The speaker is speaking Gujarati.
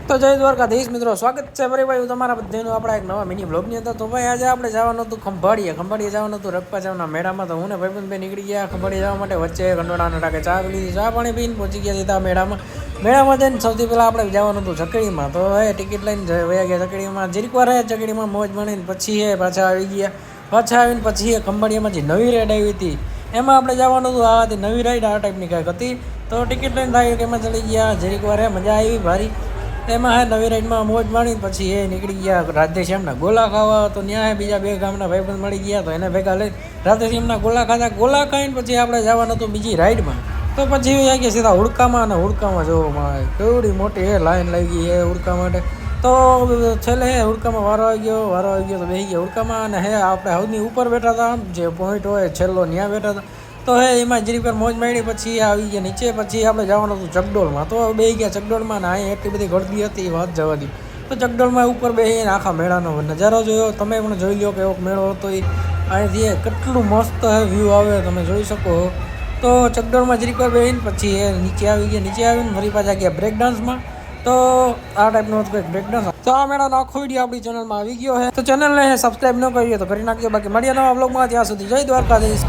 તો જય દ્વારકાધીશ મિત્રો, સ્વાગત છે ભાઈ તમારા બધાનું આપણા એક નવા મિની બ્લોગની અંદર. તો ભાઈ આજે આપણે જવાનું હતું ખંભાળીએ જવાનું હતું રખપાચાવના મેળામાં. તો હું ને ભાઈબંધ નીકળી ગયા ખંભાળીએ જવા માટે. વચ્ચે કંડોળાના ટાકે ચા લીધી, ચા પાણી પીને પહોંચી ગયા સીધા મેળામાં જઈને સૌથી પહેલાં આપણે જવાનું હતું ચકડીમાં. તો એ ટિકિટ લઈને વયા ગયા ચકડીમાં. જરીક વાર ચકડીમાં મોજ માણીને પછી પાછા આવી ગયા. પાછા આવીને પછી ખંભાળીયામાં જે નવી રાઈડ આવી હતી એમાં આપણે જવાનું હતું. આવાથી નવી રાઈડ આ ટાઈપની કાંઈક હતી. તો ટિકિટ લઈને થાય કે એમાં ચડી ગયા. જરીક વાર મજા આવી ભારી. એમાં નવી રાઈડમાં મોજ માણી પછી નીકળી ગયા રાધેશ્યામના ગોલા ખાવા. તો ત્યાં બીજા બે ગામના ભાઈબંધ મળી ગયા. તો એને ભેગા લઈ રાધેશ્યામના ગોલા ખાધા. ગોલા ખાઈને પછી આપણે જવાનું હતું બીજી રાઈડમાં. તો પછી આવી ગયા સીધા હુડકામાં. અને હુડકામાં જોવામાં કેવડી મોટી લાઈન લાગી એ હુડકા માટે. તો છેલ્લે હુડકામાં વારો આવી ગયો તો બેસી ગયા હુડકામાં. અને આપણે હવની ઉપર બેઠા હતા, જે પોઈન્ટ હોય છેલ્લો ત્યાં બેઠા હતા. તો એમાં જરી પર મોજ માણી પછી આવી ગયા નીચે. પછી આપણે જવાનું હતું ચકડોળમાં. તો બે ગયા ચકડોળમાં. ને અહીં એટલી બધી ગળદી હતી વાત જવા દી. તો ચકડોળમાં ઉપર બેસીને આખા મેળાનો નજારો જોયો. તમે પણ જોઈ લો કે એવો મેળો હતો એ. અહીંથી કેટલું મસ્ત વ્યૂ આવે તમે જોઈ શકો. તો ચકડોળમાં જરીક વાર બેસીને પછી નીચે આવી ગયા. નીચે આવીને ફરી પાછા ગયા બ્રેક ડાન્સમાં. તો આ ટાઈપનો કંઈક બ્રેક ડાન્સ. તો આ મેળાનો આખો વિડીયો આપણી ચેનલમાં આવી ગયો છે. તો ચેનલને સબસ્ક્રાઈબ ન કરીએ તો કરી નાખજો. બાકી મળીએ નવા બ્લોગમાં. ત્યાં સુધી જય દ્વારકાધીશ.